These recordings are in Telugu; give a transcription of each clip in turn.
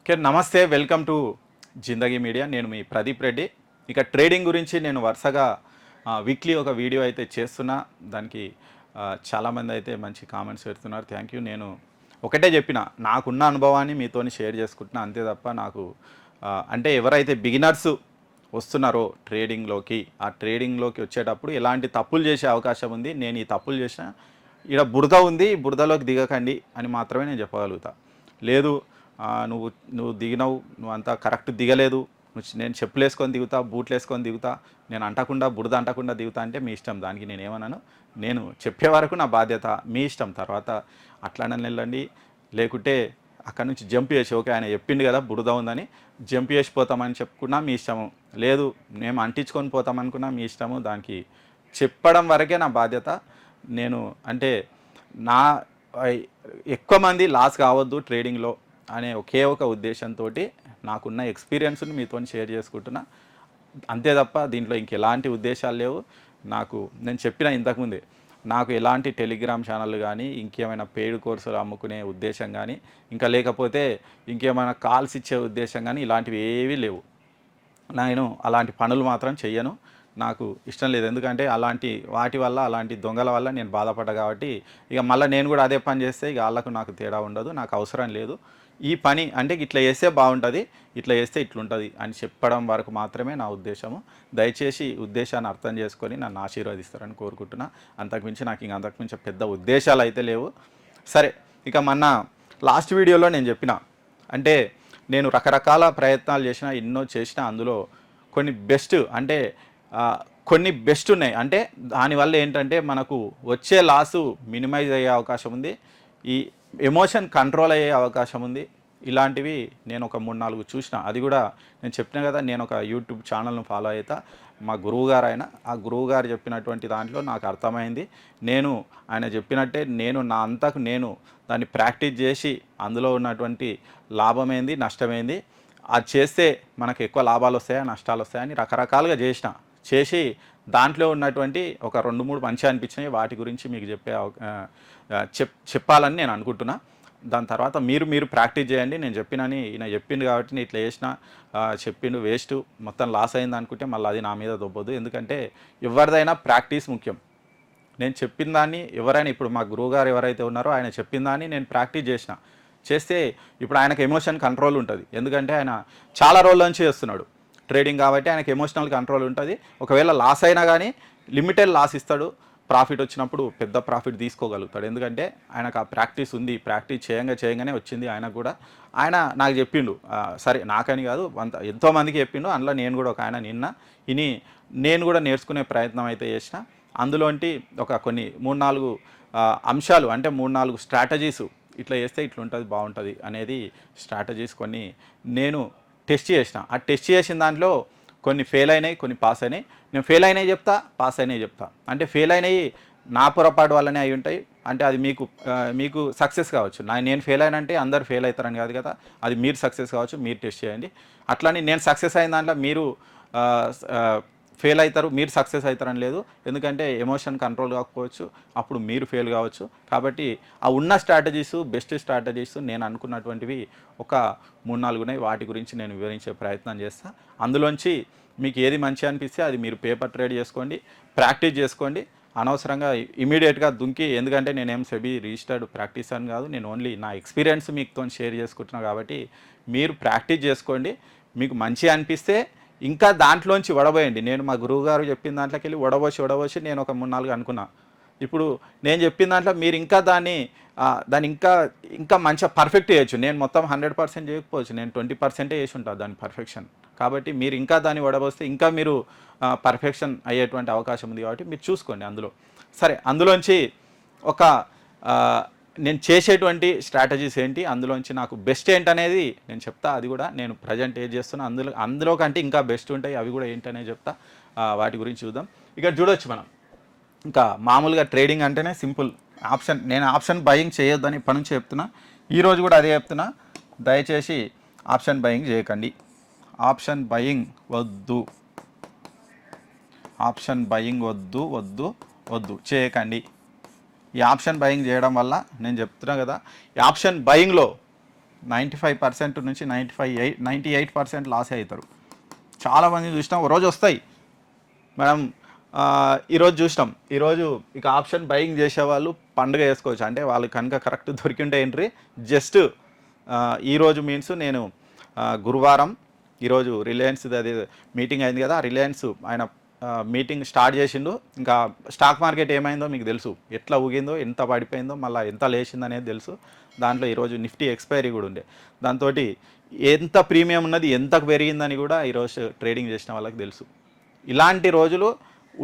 ఓకే, నమస్తే, వెల్కమ్ టు జిందగీ మీడియా. నేను మీ ప్రదీప్ రెడ్డి. ఇక ట్రేడింగ్ గురించి నేను వరుసగా వీక్లీ ఒక వీడియో అయితే చేస్తున్నా. దానికి చాలామంది అయితే మంచి కామెంట్స్ పెడుతున్నారు. Thank you. నేను ఒకటే చెప్పిన, నాకున్న అనుభవాన్ని మీతోని షేర్ చేసుకుంటున్నా, అంతే తప్ప నాకు అంటే ఎవరైతే బిగినర్స్ వస్తున్నారో ట్రేడింగ్లోకి, ఆ ట్రేడింగ్లోకి వచ్చేటప్పుడు ఎలాంటి తప్పులు చేసే అవకాశం ఉంది, నేను ఈ తప్పులు చేసిన ఇక్కడ బురద ఉంది, బురదలోకి దిగకండి అని మాత్రమే నేను చెప్పగలుగుతా. లేదు నువ్వు నువ్వు దిగినావు, నువ్వు అంతా కరెక్ట్ దిగలేదు, నేను చెప్పులు వేసుకొని దిగుతా, బూట్లు వేసుకొని దిగుతా, నేను అంటకుండా బురద అంటకుండా దిగుతా అంటే మీ ఇష్టం. దానికి నేను ఏమన్నాను, నేను చెప్పే వరకు నా బాధ్యత, మీ ఇష్టం. తర్వాత అట్లానే వెళ్ళండి, లేకుంటే అక్కడ నుంచి జంప్ చేసి, ఓకే ఆయన చెప్పిండు కదా బురద ఉందని, జంప్ చేసి పోతామని చెప్పుకున్నా మీ ఇష్టము, లేదు మేము అంటించుకొని పోతామనుకున్నా మీ ఇష్టము. దానికి చెప్పడం వరకే నా బాధ్యత. నేను అంటే నా ఎక్కువ మంది లాస్ కావద్దు ట్రేడింగ్లో అనే ఒకే ఒక ఉద్దేశంతో నాకున్న ఎక్స్పీరియన్స్ని మీతో షేర్ చేసుకుంటున్నా, అంతే తప్ప దీంట్లో ఇంకెలాంటి ఉద్దేశాలు లేవు. నేను చెప్పిన ఇంతకుముందే, నాకు ఎలాంటి టెలిగ్రామ్ ఛానల్ కానీ, ఇంకేమైనా పెయిడ్ కోర్సులు అమ్ముకునే ఉద్దేశం కానీ, ఇంకా లేకపోతే ఇంకేమైనా కాల్స్ ఇచ్చే ఉద్దేశం కానీ ఇలాంటివి ఏవీ లేవు. నేను అలాంటి పనులు మాత్రం చెయ్యను, నాకు ఇష్టం లేదు. ఎందుకంటే వాటి వల్ల, అలాంటి దొంగల వల్ల నేను బాధపడ్డా కాబట్టి, ఇక మళ్ళీ నేను కూడా అదే పని చేస్తే ఇక వాళ్ళకు నాకు తేడా ఉండదు, నాకు అవసరం లేదు. ఈ పని అంటే ఇట్లా చేస్తే బాగుంటుంది, ఇట్లా చేస్తే ఇట్లుంటుంది అని చెప్పడం వరకు మాత్రమే నా ఉద్దేశము. దయచేసి ఉద్దేశాన్ని అర్థం చేసుకొని నన్ను ఆశీర్వదిస్తారని కోరుకుంటున్నా. అంతకుమించి నాకు అంతకుమించి పెద్ద ఉద్దేశాలు అయితే లేవు. సరే, ఇక మొన్న లాస్ట్ వీడియోలో నేను చెప్పిన, అంటే నేను రకరకాల ప్రయత్నాలు చేసిన, ఎన్నో చేసిన, అందులో కొన్ని బెస్ట్ ఉన్నాయి. అంటే దానివల్ల ఏంటంటే మనకు వచ్చే లాసు మినిమైజ్ అయ్యే అవకాశం ఉంది, ఈ ఎమోషన్ కంట్రోల్ అయ్యే అవకాశం ఉంది. ఇలాంటివి నేను ఒక 3-4 చూసిన. అది కూడా నేను చెప్పిన కదా, నేను ఒక యూట్యూబ్ ఛానల్ను ఫాలో అవుతా, మా గురువుగారు ఆ గురువుగారు చెప్పినటువంటి దాంట్లో నాకు అర్థమైంది. ఆయన చెప్పినట్టే నా అంతకు నేను దాన్ని ప్రాక్టీస్ చేసి, అందులో ఉన్నటువంటి లాభమేంది, నష్టమేంది, అది చేస్తే మనకు ఎక్కువ లాభాలు వస్తాయా, నష్టాలు వస్తాయని రకరకాలుగా చేసి దాంట్లో ఉన్నటువంటి ఒక 2-3 మంచి అనిపించినాయి. వాటి గురించి మీకు చెప్పాలని నేను అనుకుంటున్నా. దాని తర్వాత మీరు ప్రాక్టీస్ చేయండి. నేను ఈయన చెప్పిండు కాబట్టి నేను ఇట్లా చేసిన, చెప్పిండు వేస్ట్, మొత్తం లాస్ అయింది అనుకుంటే మళ్ళీ అది నా మీద దొబ్బొద్దు. ఎందుకంటే ఎవరిదైనా ప్రాక్టీస్ ముఖ్యం. నేను చెప్పిన దాన్ని ఎవరైనా, ఇప్పుడు మా గురువుగారు ఎవరైతే ఉన్నారో ఆయన చెప్పిన దాన్ని నేను ప్రాక్టీస్ చేస్తే ఇప్పుడు ఆయనకు ఎమోషన్ కంట్రోల్ ఉంటుంది. ఎందుకంటే ఆయన చాలా రోజుల నుంచి చేస్తున్నాడు ట్రేడింగ్ కాబట్టి ఆయనకు ఎమోషనల్ కంట్రోల్ ఉంటుంది. ఒకవేళ లాస్ అయినా కానీ లిమిటెడ్ లాస్ ఇస్తాడు, ప్రాఫిట్ వచ్చినప్పుడు పెద్ద ప్రాఫిట్ తీసుకోగలుగుతాడు. ఎందుకంటే ఆయనకు ఆ ప్రాక్టీస్ ఉంది, ప్రాక్టీస్ చేయగానే వచ్చింది. ఆయనకు కూడా ఆయన నాకు చెప్పిండు, సరే నాకని కాదు, ఎంతోమందికి చెప్పిండు. అందులో నేను కూడా ఒక ఆయన నేను కూడా నేర్చుకునే ప్రయత్నం అయితే చేసిన. అందులోంటి ఒక కొన్ని 3-4 అంశాలు, అంటే 3-4 స్ట్రాటజీస్, ఇట్లా చేస్తే ఇట్లుంటుంది, బాగుంటుంది అనేది స్ట్రాటజీస్ కొన్ని నేను టెస్ట్ చేసిన. ఆ టెస్ట్ చేసిన దాంట్లో కొన్ని ఫెయిల్ అయినాయి, కొన్ని పాస్ అయినాయి. నేను ఫెయిల్ అయినాయి చెప్తా, పాస్ అయినాయి చెప్తా. అంటే ఫెయిల్ అయినాయి నా పొరపాటు వల్లనే అయి ఉంటాయి. అంటే అది మీకు సక్సెస్ కావచ్చు. నేను ఫెయిల్ అయినంటే అందరు ఫెయిల్ అవుతారని కాదు కదా, అది మీరు సక్సెస్ కావచ్చు, మీరు టెస్ట్ చేయండి. అట్లని నేను సక్సెస్ అయిన దాంట్లో మీరు ఫెయిల్ అవుతారు, మీరు సక్సెస్ అవుతారని లేదు. ఎందుకంటే ఎమోషన్ కంట్రోల్ కాకపోవచ్చు, అప్పుడు మీరు ఫెయిల్ కావచ్చు. కాబట్టి ఆ ఉన్న స్ట్రాటజీస్, బెస్ట్ స్ట్రాటజీస్ నేను అనుకున్నటువంటివి ఒక 3-4 ఉన్నాయి. వాటి గురించి నేను వివరించే ప్రయత్నం చేస్తాను. అందులోంచి మీకు ఏది మంచి అనిపిస్తే అది మీరు పేపర్ ట్రేడ్ చేసుకోండి, ప్రాక్టీస్ చేసుకోండి. అనవసరంగా ఇమీడియట్గా దుంకి, ఎందుకంటే నేనేం సెబీ రిజిస్టర్డ్ ప్రాక్టీస్ అని కాదు, నేను ఓన్లీ నా ఎక్స్పీరియన్స్ మీతో షేర్ చేసుకుంటున్నాను. కాబట్టి మీరు ప్రాక్టీస్ చేసుకోండి. మీకు మంచి అనిపిస్తే ఇంకా దాంట్లోంచి వడబోయండి. నేను మా గురువుగారు చెప్పిన దాంట్లోకి వెళ్ళి వడబోసి నేను ఒక 3-4 అనుకున్నా. ఇప్పుడు నేను చెప్పిన దాంట్లో మీరు ఇంకా దాన్ని ఇంకా మంచిగా పర్ఫెక్ట్ చేయొచ్చు. నేను మొత్తం 100% చేయకపోవచ్చు, నేను 20% చేసి ఉంటాను దాని పర్ఫెక్షన్. కాబట్టి మీరు ఇంకా దాన్ని వడబోస్తే ఇంకా మీరు పర్ఫెక్షన్ అయ్యేటువంటి అవకాశం ఉంది. కాబట్టి మీరు చూసుకోండి అందులో. సరే, అందులోంచి ఒక నేను చేసేటువంటి స్ట్రాటజీస్ ఏంటి, అందులోంచి నాకు బెస్ట్ ఏంటనేది నేను చెప్తా. అది కూడా నేను ప్రజెంట్ ఏది చేస్తున్నా అందులో కంటే ఇంకా బెస్ట్ ఉంటాయి, అవి కూడా ఏంటనేది చెప్తా. వాటి గురించి చూద్దాం. ఇక్కడ చూడొచ్చు మనం, ఇంకా మామూలుగా ట్రేడింగ్ అంటేనే సింపుల్. నేను ఆప్షన్ బయింగ్ చేయొద్దని ఇప్పటి నుంచి చెప్తున్నా, ఈరోజు కూడా అదే చెప్తున్నా. దయచేసి ఆప్షన్ బయింగ్ చేయకండి, ఆప్షన్ బయింగ్ వద్దు చేయకండి. ఈ ఆప్షన్ బయింగ్ చేయడం వల్ల నేను చెప్తున్నా కదా, ఈ ఆప్షన్ బయింగ్లో 95% నుంచి 98% లాసే అవుతారు. చాలామంది చూసినాం, ఒక రోజు వస్తాయి మేడం. ఈరోజు చూసినాం, ఈరోజు ఇక ఆప్షన్ బయింగ్ చేసేవాళ్ళు పండుగ వేసుకోవచ్చు. అంటే వాళ్ళు కనుక కరెక్ట్ దొరికింటే ఎంట్రీ. జస్ట్ ఈరోజు మీన్స్ నేను గురువారం ఈరోజు రిలయన్స్ అది మీటింగ్ అయింది కదా, రిలయన్స్ ఆయన మీటింగ్ స్టార్ట్ చేసిండు. ఇంకా స్టాక్ మార్కెట్ ఏమైందో మీకు తెలుసు, ఎట్లా ఊగిందో, ఎంత పడిపోయిందో, మళ్ళీ ఎంత లేచిందో అనేది తెలుసు. దాంట్లో ఈరోజు నిఫ్టీ ఎక్స్పైరీ కూడా ఉండే, దాంతో ఎంత ప్రీమియం ఉన్నది, ఎంత పెరిగిందని కూడా ఈరోజు ట్రేడింగ్ చేసిన వాళ్ళకి తెలుసు. ఇలాంటి రోజులు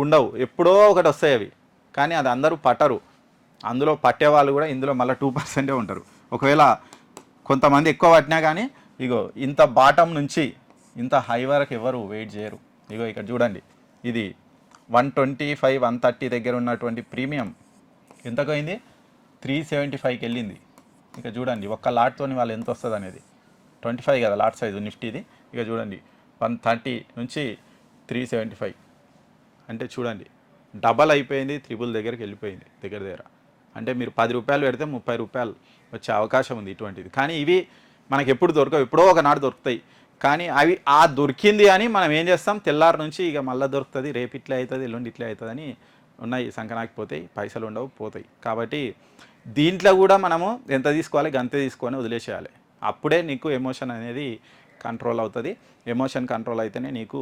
ఉండవు, ఎప్పుడో ఒకటి వస్తాయి అవి, కానీ అది అందరూ పట్టరు. అందులో పట్టేవాళ్ళు కూడా ఇందులో మళ్ళీ 2% ఉంటారు. ఒకవేళ కొంతమంది ఎక్కువ పట్టినా కానీ ఇగో ఇంత బాటం నుంచి ఇంత హై వరకు ఎవరు వెయిట్ చేయరు. ఇగో ఇక్కడ చూడండి, ఇది 125 130 దగ్గర ఉన్నటువంటి ప్రీమియం ఎంతకు అయింది, 375కి వెళ్ళింది. ఇక చూడండి ఒక్క లాట్తో వాళ్ళు ఎంత వస్తుంది అనేది, 25 కదా లాట్ సైజు నిఫ్టీది. ఇక చూడండి 130 నుంచి 375 అంటే చూడండి డబల్ అయిపోయింది, త్రిబుల్ దగ్గరికి వెళ్ళిపోయింది దగ్గర. అంటే మీరు 10 రూపాయలు పెడితే 30 రూపాయలు వచ్చే అవకాశం ఉంది ఇటువంటిది. కానీ ఇవి మనకి ఎప్పుడు దొరకవు, ఎప్పుడో ఒకనాడు దొరుకుతాయి. కానీ అవి దొరికింది అని మనం ఏం చేస్తాం, తెల్లారి నుంచి ఇక మళ్ళీ దొరుకుతుంది, రేపు ఇట్లా అవుతుంది, ఎల్లుండి ఇట్లా అవుతుంది అని ఉన్నాయి, సంకనాకి పోతాయి, పైసలు ఉండవు, పోతాయి. కాబట్టి దీంట్లో కూడా మనము ఎంత తీసుకోవాలి, గంతే తీసుకొని వదిలేసేయాలి. అప్పుడే నీకు ఎమోషన్ అనేది కంట్రోల్ అవుతుంది. ఎమోషన్ కంట్రోల్ అయితేనే నీకు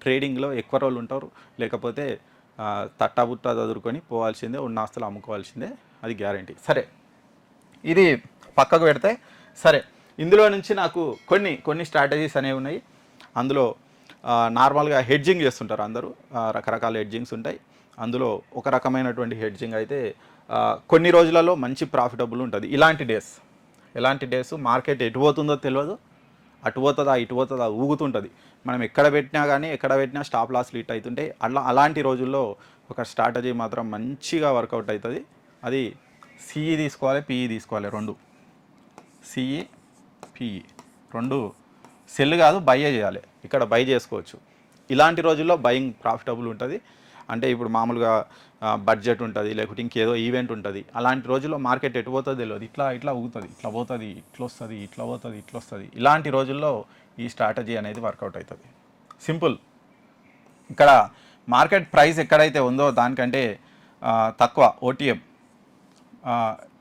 ట్రేడింగ్లో ఎక్కువ రోజులు ఉంటారు. లేకపోతే తట్టాబుట్టా చదువుకొని పోవాల్సిందే, ఉన్న ఆస్తులు అమ్ముకోవాల్సిందే, అది గ్యారంటీ. సరే, ఇది పక్కకు పెడితే సరే, ఇందులో నుంచి నాకు కొన్ని స్ట్రాటజీస్ అనేవి ఉన్నాయి. అందులో నార్మల్గా హెడ్జింగ్ చేస్తుంటారు అందరూ, రకరకాల హెడ్జింగ్స్ ఉంటాయి. అందులో ఒక రకమైనటువంటి హెడ్జింగ్ అయితే కొన్ని రోజులలో మంచి ప్రాఫిటబుల్ ఉంటుంది. ఎలాంటి డేస్ మార్కెట్ ఎటు పోతుందో తెలియదు, అటు పోతుందా ఇటు పోతుందా ఊగుతుంటుంది. మనం ఎక్కడ పెట్టినా స్టాప్ లాస్ లీట్ అవుతుంటాయి. అలాంటి రోజుల్లో ఒక స్ట్రాటజీ మాత్రం మంచిగా వర్కౌట్ అవుతుంది. అది సిఈ తీసుకోవాలి, పిఈ తీసుకోవాలి, రెండు సిఈ పిఈ రెండు సెల్ కాదు, బయ్యే చేయాలి. ఇక్కడ బై చేసుకోవచ్చు. ఇలాంటి రోజుల్లో బయింగ్ ప్రాఫిటబుల్ ఉంటుంది. అంటే ఇప్పుడు మామూలుగా బడ్జెట్ ఉంటుంది, లేకపోతే ఇంకేదో ఈవెంట్ ఉంటుంది. అలాంటి రోజుల్లో మార్కెట్ ఎటు పోతుందో తెలియదు, ఇట్లా ఊగుతుంది, ఇట్లా పోతుంది, ఇట్లా వస్తుంది, ఇట్లా పోతుంది, ఇట్లా వస్తుంది. ఇలాంటి రోజుల్లో ఈ స్ట్రాటజీ అనేది వర్కౌట్ అవుతుంది. సింపుల్. ఇక్కడ మార్కెట్ ప్రైస్ ఎక్కడైతే ఉందో దానికంటే తక్కువ ఓటీఎం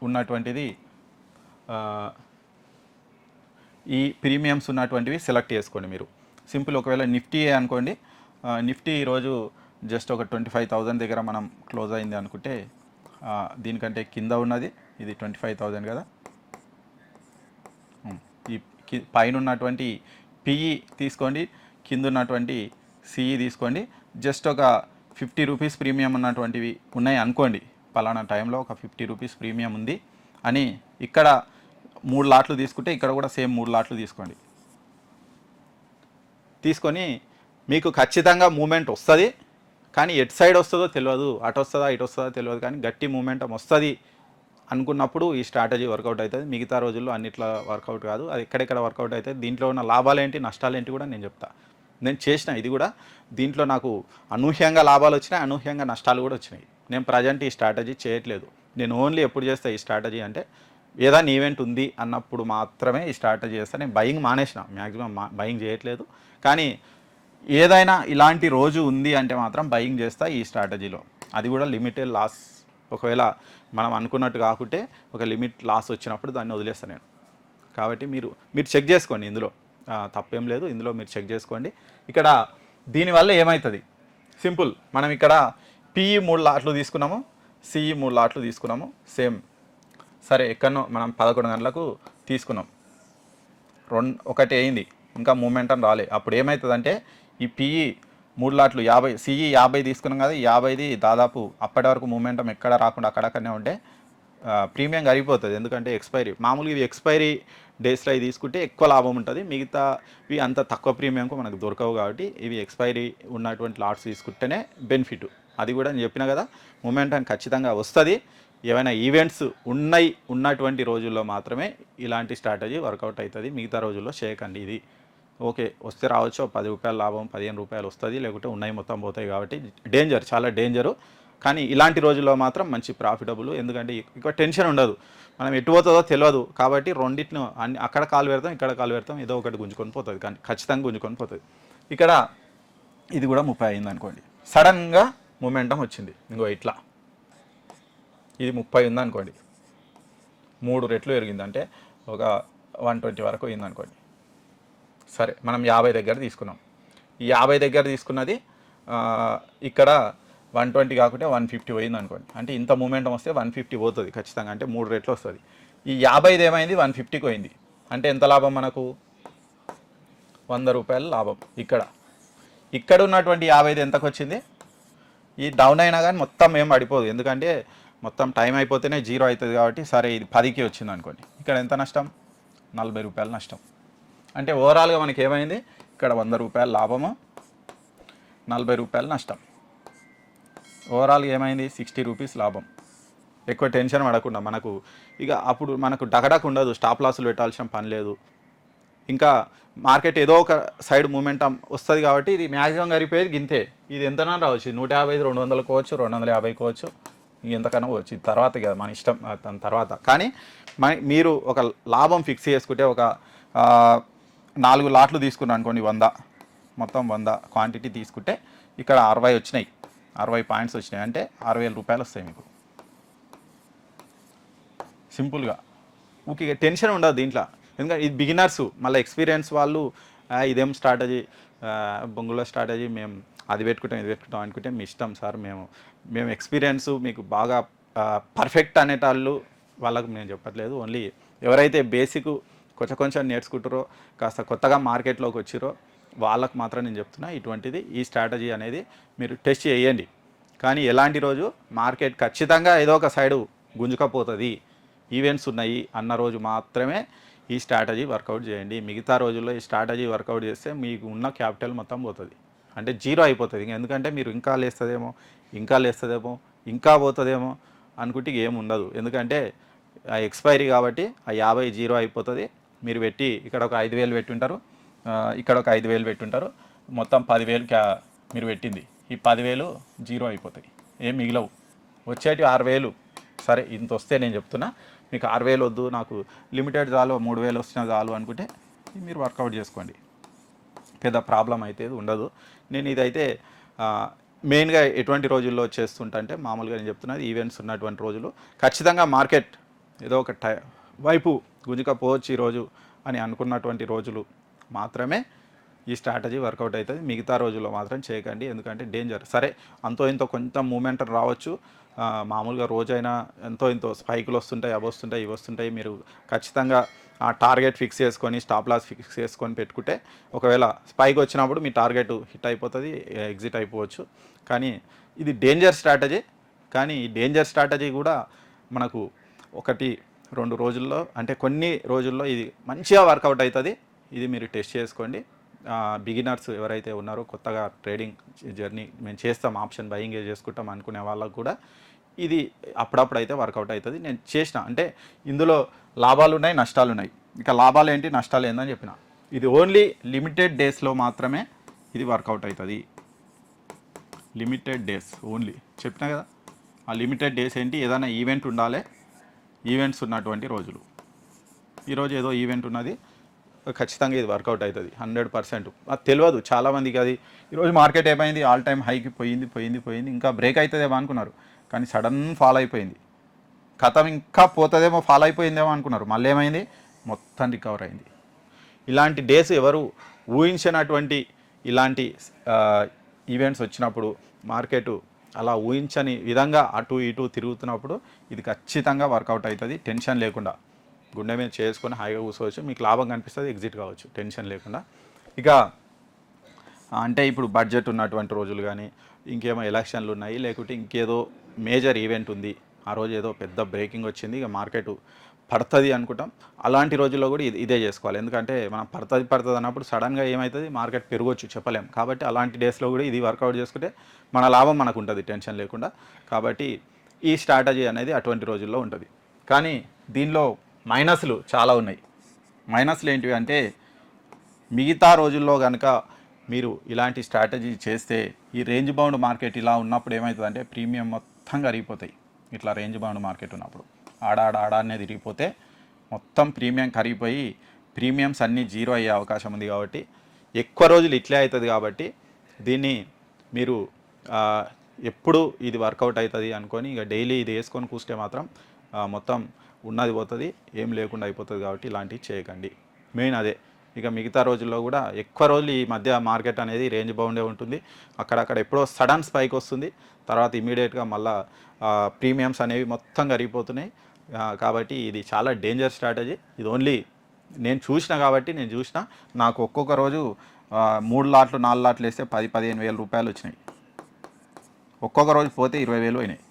ఉన్నటువంటిది, ఈ ప్రీమియమ్స్ ఉన్నటువంటివి సెలెక్ట్ చేసుకోండి మీరు. సింపుల్. ఒకవేళ నిఫ్టీ అనుకోండి, నిఫ్టీ ఈరోజు జస్ట్ ఒక 25,000 దగ్గర మనం క్లోజ్ అయింది అనుకుంటే, దీనికంటే కింద ఉన్నది ఇది 25,000 కదా, ఈ పైన ఉన్నటువంటి పిఈ తీసుకోండి, కింద ఉన్నటువంటి సిఈ తీసుకోండి. జస్ట్ ఒక 50 రూపీస్ ప్రీమియం ఉన్నటువంటివి ఉన్నాయి అనుకోండి, పలానా టైంలో ఒక 50 రూపీస్ ప్రీమియం ఉంది అని. ఇక్కడ 3 లాట్లు తీసుకుంటే ఇక్కడ కూడా సేమ్ 3 లాట్లు తీసుకోండి. తీసుకొని మీకు ఖచ్చితంగా మూమెంట్ వస్తుంది, కానీ ఎటు సైడ్ వస్తుందో తెలియదు, అటు వస్తుందా ఇటు వస్తుందో తెలియదు, కానీ గట్టి మూమెంటం వస్తుంది అనుకున్నప్పుడు ఈ స్ట్రాటజీ వర్కౌట్ అవుతుంది. మిగతా రోజుల్లో అన్నిట్లా వర్కౌట్ కాదు. అది ఎక్కడెక్కడ వర్కౌట్ అవుతుంది, దీంట్లో ఉన్న లాభాలు ఏంటి నష్టాలు ఏంటి కూడా నేను చెప్తా. నేను చేసిన ఇది కూడా, దీంట్లో నాకు అనూహ్యంగా లాభాలు వచ్చినాయి, అనూహ్యంగా నష్టాలు కూడా వచ్చినాయి. నేను ప్రజెంట్ ఈ స్ట్రాటజీ చేయట్లేదు. నేను ఓన్లీ ఎప్పుడు చేస్తా ఈ స్ట్రాటజీ అంటే, ఏదైనా ఈవెంట్ ఉంది అన్నప్పుడు మాత్రమే ఈ స్ట్రాటజీ చేస్తాను. నేను బయింగ్ మానేసిన, మ్యాక్సిమం బయింగ్ చేయట్లేదు. కానీ ఏదైనా ఇలాంటి రోజు ఉంది అంటే మాత్రం బయింగ్ చేస్తా ఈ స్ట్రాటజీలో. అది కూడా లిమిటెడ్ లాస్. ఒకవేళ మనం అనుకున్నట్టు కాకుంటే ఒక లిమిట్ లాస్ వచ్చినప్పుడు దాన్ని వదిలేస్తాను నేను. కాబట్టి మీరు చెక్ చేసుకోండి, ఇందులో తప్పేం లేదు. ఇందులో మీరు చెక్ చేసుకోండి. ఇక్కడ దీనివల్ల ఏమవుతుంది, సింపుల్. మనం ఇక్కడ పిఈ 3 లాట్లు తీసుకున్నాము, సిఈ 3 లాట్లు తీసుకున్నాము, సేమ్. సరే, ఎక్కడనో మనం 11 గంటలకు తీసుకున్నాం, ఒకటి అయింది, ఇంకా మూమెంటం రాలే. అప్పుడు ఏమవుతుందంటే, ఈ పిఈ 3 లాట్లు 50, సిఈ 50 తీసుకున్నాం కదా, 50ది దాదాపు అప్పటి వరకు మూమెంటం ఎక్కడ రాకుండా అక్కడక్కడనే ఉంటే ప్రీమియం కరిగిపోతుంది. ఎందుకంటే ఎక్స్పైరీ, మామూలుగా ఇవి ఎక్స్పైరీ డేస్లో అవి తీసుకుంటే ఎక్కువ లాభం ఉంటుంది. మిగతావి అంత తక్కువ ప్రీమియంకు మనకు దొరకవు. కాబట్టి ఇవి ఎక్స్పైరీ ఉన్నటువంటి లాట్స్ తీసుకుంటేనే బెనిఫిట్. అది కూడా నేను చెప్పిన కదా, మూమెంటం ఖచ్చితంగా వస్తుంది. ఏమైనా ఈవెంట్స్ ఉన్నటువంటి రోజుల్లో మాత్రమే ఇలాంటి స్ట్రాటజీ వర్కౌట్ అవుతుంది. మిగతా రోజుల్లో చేయకండి. ఇది ఓకే, వస్తే రావచ్చు, 10 రూపాయల లాభం, 15 రూపాయలు వస్తుంది, లేకుంటే ఉన్నాయి మొత్తం పోతాయి. కాబట్టి డేంజర్, చాలా డేంజరు. కానీ ఇలాంటి రోజుల్లో మాత్రం మంచి ప్రాఫిటబుల్, ఎందుకంటే ఎక్కువ టెన్షన్ ఉండదు, మనం ఎటు పోతుందో తెలియదు కాబట్టి రెండింటిని అక్కడ కాలు పెడతాం ఇక్కడ కాలు పెడతాం ఏదో ఒకటి గుంజుకొని పోతుంది, కానీ ఖచ్చితంగా గుంజుకొని పోతుంది. ఇక్కడ ఇది కూడా 30 అయింది అనుకోండి, సడన్గా మూమెంటం వచ్చింది, ఇంకో ఇట్లా ఇది 30 ఉందనుకోండి, 3 రెట్లు పెరిగిందంటే ఒక 120 వరకు అయిందనుకోండి. సరే మనం 50 దగ్గర తీసుకున్నాం, ఈ 50 దగ్గర తీసుకున్నది ఇక్కడ 120 కాకుంటే 150 పోయింది అనుకోండి, అంటే ఇంత మూమెంటం వస్తే 150 పోతుంది ఖచ్చితంగా, అంటే 3 రెట్లు వస్తుంది. ఈ 50 ఏమైంది 150కి పోయింది, అంటే ఎంత లాభం మనకు 100 రూపాయల లాభం. ఇక్కడ ఉన్నటువంటి 50 ఎంతకు వచ్చింది, ఈ డౌన్ అయినా కానీ మొత్తం ఏం పడిపోదు, ఎందుకంటే మొత్తం టైం అయిపోతేనే 0 అవుతుంది కాబట్టి. సరే ఇది 10కి వచ్చింది అనుకోండి, ఇక్కడ ఎంత నష్టం 40 రూపాయల నష్టం. అంటే ఓవరాల్గా మనకి ఏమైంది, ఇక్కడ 100 రూపాయల లాభము 40 రూపాయల నష్టం. ఓవరాల్గా ఏమైంది 60 రూపీస్ లాభం. ఎక్కువ టెన్షన్ పడకుండా మనకు ఇక అప్పుడు మనకు డగడక ఉండదు, స్టాప్ లాసులు పెట్టాల్సిన పని లేదు. ఇంకా మార్కెట్ ఏదో ఒక సైడ్ మూమెంటం వస్తుంది కాబట్టి ఇది మ్యాక్సిమం కరిగిపోయేది గింతే, ఇది ఎంతనా రావచ్చు 150 200 కోవచ్చు 250 కోవచ్చు, ఎంతకన్నా పోవచ్చు, ఇది తర్వాత కదా మన ఇష్టం దాని తర్వాత. కానీ మీరు ఒక లాభం ఫిక్స్ చేసుకుంటే ఒక 4 లాట్లు తీసుకున్నాను అనుకోండి, 100 మొత్తం 100 క్వాంటిటీ తీసుకుంటే ఇక్కడ 60 వచ్చినాయి, 60 పాయింట్స్ వచ్చినాయి, అంటే 60,000 రూపాయలు వస్తాయి మీకు సింపుల్గా. ఊకే టెన్షన్ ఉండదు దీంట్లో, ఎందుకంటే ఇది బిగినర్స్, మళ్ళీ ఎక్స్పీరియన్స్ వాళ్ళు ఇదేం స్ట్రాటజీ బొంగులో స్ట్రాటజీ మేము అది పెట్టుకుంటాం ఇది పెట్టుకుంటాం అనుకుంటే మీ ఇష్టం సార్, మేము ఎక్స్పీరియన్స్ మీకు బాగా పర్ఫెక్ట్ అనేటాళ్ళు వాళ్ళకు నేను చెప్పట్లేదు. ఓన్లీ ఎవరైతే బేసిక్ కొంచెం నేర్చుకుంటారో కాస్త కొత్తగా మార్కెట్లోకి వచ్చిరో వాళ్ళకు మాత్రం నేను చెప్తున్నా, ఇటువంటిది ఈ స్ట్రాటజీ అనేది మీరు టెస్ట్ చేయండి. కానీ ఎలాంటి రోజు మార్కెట్ ఖచ్చితంగా ఏదో ఒక సైడు గుంజుకపోతుంది, ఈవెంట్స్ ఉన్నాయి అన్న రోజు మాత్రమే ఈ స్ట్రాటజీ వర్కౌట్ చేయండి. మిగతా రోజుల్లో ఈ స్ట్రాటజీ వర్కౌట్ చేస్తే మీకు ఉన్న క్యాపిటల్ మొత్తం పోతుంది, అంటే 0 అయిపోతుంది. ఎందుకంటే మీరు ఇంకా లేస్తుందేమో ఇంకా పోతుందేమో అనుకుంటే ఏమి ఉండదు, ఎందుకంటే ఎక్స్పైరీ కాబట్టి ఆ 50 0 అయిపోతుంది. మీరు పెట్టి ఇక్కడ ఒక 5,000 పెట్టుంటారు, ఇక్కడ ఒక 5,000 పెట్టుంటారు, మొత్తం 10,000 మీరు పెట్టింది, ఈ 10,000 0 అయిపోతాయి, ఏం మిగిలవు. వచ్చేటి 6,000. సరే ఇంత వస్తే నేను చెప్తున్నా, మీకు 6,000 వద్దు నాకు లిమిటెడ్ చాలు 3,000 వచ్చినా చాలు అనుకుంటే మీరు వర్కౌట్ చేసుకోండి, పెద్ద ప్రాబ్లం అయితే ఉండదు. నేను ఇదైతే మెయిన్గా ఎటువంటి రోజుల్లో చేస్తుంటా అంటే మామూలుగా నేను చెప్తున్నది ఈవెంట్స్ ఉన్నటువంటి రోజులు ఖచ్చితంగా మార్కెట్ ఏదో ఒక వైపు గుంజుకపోవచ్చు ఈరోజు అని అనుకున్నటువంటి రోజులు మాత్రమే ఈ స్ట్రాటజీ వర్కౌట్ అవుతుంది. మిగతా రోజుల్లో మాత్రం చేయకండి, ఎందుకంటే డేంజర్. సరే అంతో ఇంతో కొంచెం మూమెంట్ రావచ్చు, మామూలుగా రోజైనా ఎంతో ఇంతో స్పైకులు వస్తుంటాయి, అవి వస్తుంటాయి ఇవి వస్తుంటాయి. మీరు ఖచ్చితంగా ఆ టార్గెట్ ఫిక్స్ చేసుకొని స్టాప్ లాస్ ఫిక్స్ చేసుకొని పెట్టుకుంటే ఒకవేళ స్పైక్ వచ్చినప్పుడు మీ టార్గెట్ హిట్ అయిపోతుంది, ఎగ్జిట్ అయిపోవచ్చు. కానీ ఇది డేంజర్ స్ట్రాటజీ. కానీ ఈ డేంజర్ స్ట్రాటజీ కూడా మనకు 1-2 రోజుల్లో అంటే కొన్ని రోజుల్లో ఇది మంచిగా వర్కౌట్ అవుతుంది. ఇది మీరు టెస్ట్ చేసుకోండి. బిగినర్స్ ఎవరైతే ఉన్నారో కొత్తగా ట్రేడింగ్ జర్నీ మేము చేస్తాం, ఆప్షన్ బయింగ్ చేసుకుంటాం అనుకునే వాళ్ళకు కూడా ఇది అప్పుడప్పుడు అయితే వర్కౌట్ అవుతుంది. నేను చేసిన అంటే ఇందులో లాభాలు ఉన్నాయి నష్టాలు ఉన్నాయి. ఇక లాభాలు ఏంటి నష్టాలు ఏందని చెప్పిన, ఇది ఓన్లీ లిమిటెడ్ డేస్లో మాత్రమే ఇది వర్కౌట్ అవుతుంది. లిమిటెడ్ డేస్ ఓన్లీ చెప్పినా కదా, ఆ లిమిటెడ్ డేస్ ఏంటి, ఏదైనా ఈవెంట్ ఉండాలి, ఈవెంట్స్ ఉన్నటువంటి రోజులు. ఈరోజు ఏదో ఈవెంట్ ఉన్నది, ఖచ్చితంగా ఇది వర్కౌట్ అవుతుంది 100%. అది తెలియదు చాలామందికి, అది ఈరోజు మార్కెట్ ఏమైంది ఆల్ టైమ్ హైకి పోయింది ఇంకా బ్రేక్ అవుతుందేమో అనుకున్నారు, కానీ సడన్ ఫాల్ అయిపోయింది. కథం ఇంకా పోతుందేమో, ఫాల్ అయిపోయిందేమో అనుకున్నారు, మళ్ళీ ఏమైంది మొత్తం రికవర్ అయింది. ఇలాంటి డేస్ ఎవరు ఊహించినటువంటి ఇలాంటి ఈవెంట్స్ వచ్చినప్పుడు మార్కెట్ అలా ఊహించని విధంగా అటు ఇటు తిరుగుతున్నప్పుడు ఇది ఖచ్చితంగా వర్కౌట్ అవుతుంది. టెన్షన్ లేకుండా గుండె మీద చేసుకొని హాయిగా కూర్చోవచ్చు, మీకు లాభం కనిపిస్తుంది, ఎగ్జిట్ కావచ్చు టెన్షన్ లేకుండా. ఇక అంటే ఇప్పుడు బడ్జెట్ ఉన్నటువంటి రోజులు కానీ ఇంకేమో ఎలక్షన్లు ఉన్నాయి, లేకుంటే ఇంకేదో మేజర్ ఈవెంట్ ఉంది, ఆ రోజు ఏదో పెద్ద బ్రేకింగ్ వచ్చింది, ఇక మార్కెట్ పడుతుంది అనుకుంటాం, అలాంటి రోజుల్లో కూడా ఇదే చేసుకోవాలి. ఎందుకంటే మనం పడుతుంది అన్నప్పుడు సడన్గా ఏమవుతుంది మార్కెట్ పెరగవచ్చు చెప్పలేం. కాబట్టి అలాంటి డేస్లో కూడా ఇది వర్కౌట్ చేసుకుంటే మన లాభం మనకు ఉంటుంది టెన్షన్ లేకుండా. కాబట్టి ఈ స్ట్రాటజీ అనేది అటువంటి రోజుల్లో ఉంటుంది. కానీ దీనిలో మైనస్లు చాలా ఉన్నాయి. మైనస్లు ఏంటివి అంటే, మిగతా రోజుల్లో కనుక మీరు ఇలాంటి స్ట్రాటజీ చేస్తే ఈ రేంజ్ బౌండ్ మార్కెట్ ఇలా ఉన్నప్పుడు ఏమవుతుందంటే ప్రీమియం మొత్తం కరిగిపోతాయి. ఇట్లా రేంజ్ బౌండ్ మార్కెట్ ఉన్నప్పుడు ఆడ అనేది తిరిగిపోతే మొత్తం ప్రీమియం కరిగిపోయి ప్రీమియమ్స్ అన్నీ జీరో అయ్యే అవకాశం ఉంది. కాబట్టి ఎక్కువ రోజులు ఇట్లే అవుతుంది. కాబట్టి దీన్ని మీరు ఎప్పుడు ఇది వర్కౌట్ అవుతుంది అనుకొని ఇక డైలీ ఇది వేసుకొని కూస్తే మాత్రం మొత్తం ఉన్నది పోతుంది, ఏం లేకుండా అయిపోతుంది. కాబట్టి ఇలాంటివి చేయకండి. మెయిన్ అదే. ఇక మిగతా రోజుల్లో కూడా ఎక్కువ రోజులు ఈ మధ్య మార్కెట్ అనేది రేంజ్ బౌండే ఉంటుంది. అక్కడక్కడ ఎప్పుడో సడన్ స్పైక్ వస్తుంది, తర్వాత ఇమీడియట్గా మళ్ళీ ప్రీమియమ్స్ అనేవి మొత్తం కరిగిపోతున్నాయి. కాబట్టి ఇది చాలా డేంజర్ స్ట్రాటజీ. ఇది ఓన్లీ నేను చూసిన కాబట్టి నేను చూసిన. నాకు ఒక్కొక్క రోజు 3 లాట్లు 4 లాట్లు వేస్తే 10-15 వేల రూపాయలు వచ్చినాయి. ఒక్కొక్క రోజు పోతే 20,000 అయినాయి.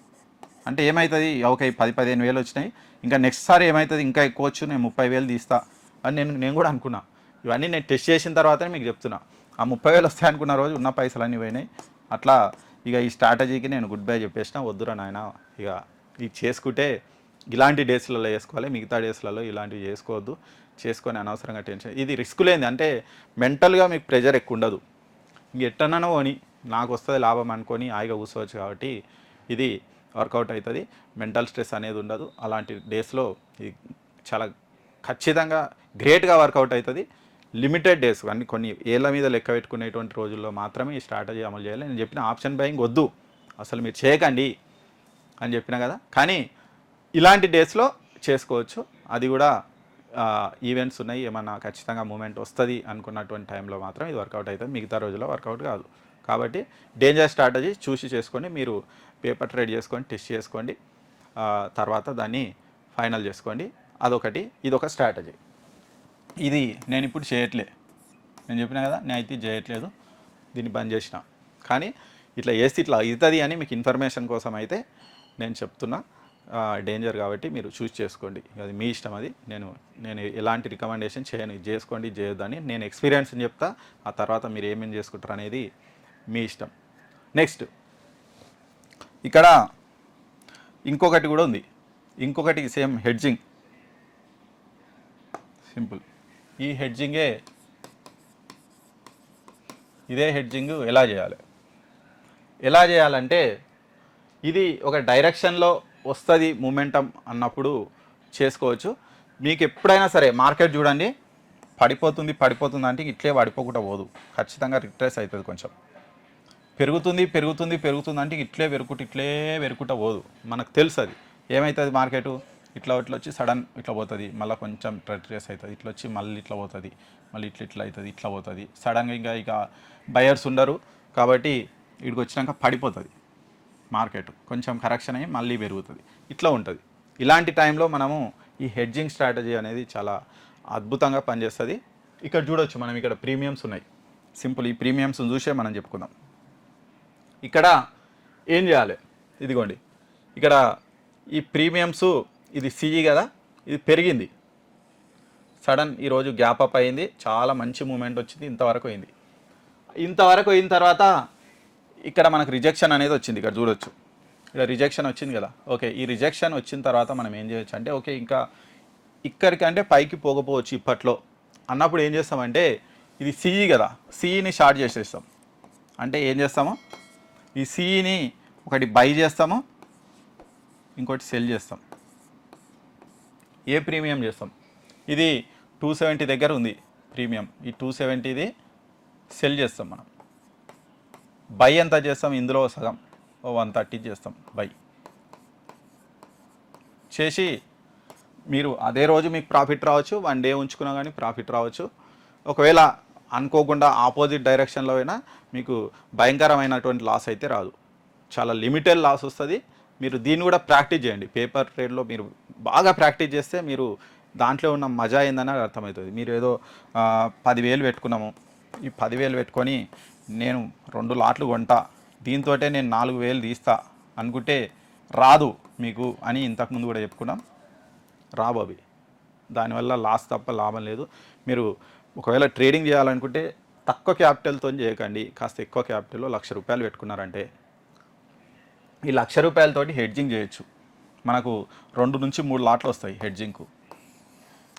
అంటే ఏమవుతుంది, ఓకే 10-15 వేలు వచ్చినాయి, ఇంకా నెక్స్ట్ సారి ఏమవుతుంది ఇంకా ఎక్కువ వచ్చు, నేను 30,000 తీస్తా అని నేను కూడా అనుకున్నా. ఇవన్నీ నేను టెస్ట్ చేసిన తర్వాతనే మీకు చెప్తున్నా. ఆ 30,000 వస్తాయి అనుకున్న రోజు ఉన్న పైసలు అన్నీ పోయినాయి. అట్లా ఇక ఈ స్ట్రాటజీకి నేను గుడ్ బై చెప్పేసిన. వద్దురా నాయన, ఇక ఇది చేసుకుంటే ఇలాంటి డేస్లలో వేసుకోవాలి, మిగతా డేస్లలో ఇలాంటివి చేసుకోవద్దు. చేసుకొని అనవసరంగా టెన్షన్. ఇది రిస్క్ లేనిది, అంటే మెంటల్గా మీకు ప్రెజర్ ఎక్కువ ఉండదు. ఇంక ఎట్టనో అని నాకు వస్తుంది లాభం అనుకొని హాయిగా కూర్చోవచ్చు. కాబట్టి ఇది వర్కౌట్ అవుతుంది. మెంటల్ స్ట్రెస్ అనేది ఉండదు. అలాంటి డేస్లో ఇది చాలా ఖచ్చితంగా గ్రేట్గా వర్కౌట్ అవుతుంది. లిమిటెడ్ డేస్ అన్ని కొన్ని ఏళ్ళ మీద లెక్క పెట్టుకునేటువంటి రోజుల్లో మాత్రమే ఈ స్ట్రాటజీ అమలు చేయాలి. నేను చెప్పిన ఆప్షన్ బయింగ్ వద్దు, అసలు మీరు చేయకండి అని చెప్పిన కదా. కానీ ఇలాంటి డేస్లో చేసుకోవచ్చు. అది కూడా ఈవెంట్స్ ఉన్నాయి, ఏమన్నా ఖచ్చితంగా మూమెంట్ వస్తుంది అనుకున్నటువంటి టైంలో మాత్రం ఇది వర్కౌట్ అవుతుంది. మిగతా రోజుల్లో వర్కౌట్ కాదు. కాబట్టి డేంజర్ స్ట్రాటజీ చూసి చేసుకోండి. మీరు పేపర్ ట్రేడ్ చేసుకోండి, టెస్ట్ చేసుకోండి, తర్వాత దాన్ని ఫైనల్ చేసుకోండి. అదొకటి. ఇదొక స్ట్రాటజీ. ఇది నేను ఇప్పుడు చేయట్లే, నేను చెప్పిన కదా, నేను అయితే చేయట్లేదు, దీన్ని బంద్ చేసిన. కానీ ఇట్లా చేస్తే ఇట్లా అవుతుంది అని మీకు ఇన్ఫర్మేషన్ కోసం అయితే నేను చెప్తున్నా. డేంజర్ కాబట్టి మీరు చూస్ చేసుకోండి, అది మీ ఇష్టం. అది నేను ఎలాంటి రికమెండేషన్ చేయను, ఇది చేసుకోండి ఇది చేయొద్దని. నేను ఎక్స్పీరియన్స్ చెప్తా, ఆ తర్వాత మీరు ఏమేమి చేసుకుంటారు అనేది మీ ఇష్టం. నెక్స్ట్ ఇక్కడ ఇంకొకటి కూడా ఉంది. ఇంకొకటి సేమ్ హెడ్జింగ్. సింపుల్. ఈ హెడ్జింగే, ఇదే హెడ్జింగ్ ఎలా చేయాలంటే ఇది ఒక డైరెక్షన్లో వస్తుంది మూమెంటం అన్నప్పుడు చేసుకోవచ్చు. మీకు ఎప్పుడైనా సరే మార్కెట్ చూడండి పడిపోతుంది అంటే ఇట్లే పడిపోకుండా పోదు, ఖచ్చితంగా రిట్రేస్ అవుతుంది. కొంచెం పెరుగుతుంది అంటే ఇట్లే పెరుగుకుంటా పోదు. మనకు తెలుసు అది ఏమవుతుంది. మార్కెట్ ఇట్లా వచ్చి సడన్ ఇట్లా పోతుంది, మళ్ళీ కొంచెం రిట్రేస్ అవుతుంది, ఇట్లా వచ్చి మళ్ళీ ఇట్లా పోతుంది, మళ్ళీ ఇట్లా అవుతుంది, ఇట్లా పోతుంది. సడన్గా ఇక బయర్స్ ఉండరు కాబట్టి ఇక్కడికి వచ్చినాక పడిపోతుంది మార్కెట్, కొంచెం కరెక్షన్ అయ్యి మళ్ళీ పెరుగుతుంది, ఇట్లా ఉంటుంది. ఇలాంటి టైంలో మనము ఈ హెడ్జింగ్ స్ట్రాటజీ అనేది చాలా అద్భుతంగా పనిచేస్తుంది. ఇక్కడ చూడొచ్చు మనం, ఇక్కడ ప్రీమియమ్స్ ఉన్నాయి. సింపుల్, ఈ ప్రీమియమ్స్ని చూసే మనం చెప్పుకుందాం. ఇక్కడ ఏం చేయాలి, ఇదిగోండి ఇక్కడ ఈ ప్రీమియమ్స్, ఇది సిఈ కదా, ఇది పెరిగింది సడన్, ఈరోజు గ్యాప్ అప్ అయింది, చాలా మంచి మూమెంట్ వచ్చింది, ఇంతవరకు అయింది. ఇంతవరకు అయిన తర్వాత ఇక్కడ మనకు రిజెక్షన్ అనేది వచ్చింది. ఇక్కడ చూడొచ్చు, ఇక్కడ రిజెక్షన్ వచ్చింది కదా. ఓకే, ఈ రిజెక్షన్ వచ్చిన తర్వాత మనం ఏం చేయొచ్చు అంటే, ఓకే ఇంకా ఇక్కడికంటే పైకి పోకపోవచ్చు ఇప్పట్లో అన్నప్పుడు ఏం చేస్తామంటే, ఇది సిఈ కదా, సిఈని షార్ట్ చేసేస్తాం. అంటే ఏం చేస్తాము, ఈ సిఈని ఒకటి బై చేస్తాము, ఇంకోటి సెల్ చేస్తాం. ఏ ప్రీమియం చేస్తాం, ఇది 270 దగ్గర ఉంది ప్రీమియం, ఈ 270ది సెల్ చేస్తాం మనం. బై ఎంత చేస్తాం, ఇందులో సగం 130 చేస్తాం బై చేసి, మీరు అదే రోజు మీకు ప్రాఫిట్ రావచ్చు, 1 డే ఉంచుకున్నా కానీ ప్రాఫిట్ రావచ్చు. ఒకవేళ అనుకోకుండా ఆపోజిట్ డైరెక్షన్లో అయినా మీకు భయంకరమైనటువంటి లాస్ అయితే రాదు, చాలా లిమిటెడ్ లాస్ వస్తుంది. మీరు దీన్ని కూడా ప్రాక్టీస్ చేయండి. పేపర్ ట్రేడ్లో మీరు బాగా ప్రాక్టీస్ చేస్తే మీరు దాంట్లో ఉన్న మజా ఏందని అర్థమవుతుంది. మీరు ఏదో 10,000 పెట్టుకున్నాము, ఈ 10,000 పెట్టుకొని నేను 2 లాట్లు కొంటా, దీంతో నేను 4,000 తీస్తా అనుకుంటే రాదు మీకు అని ఇంతకుముందు కూడా చెప్పుకున్నాం. రావు అవి, దానివల్ల లాస్ తప్ప లాభం లేదు. మీరు ఒకవేళ ట్రేడింగ్ చేయాలనుకుంటే తక్కువ క్యాపిటల్తో చేయకండి, కాస్త ఎక్కువ క్యాపిటల్లో 1,00,000 రూపాయలు పెట్టుకున్నారంటే ఈ 1,00,000 రూపాయలతోటి హెడ్జింగ్ చేయొచ్చు. మనకు 2 నుంచి 3 లాట్లు వస్తాయి హెడ్జింగ్కు.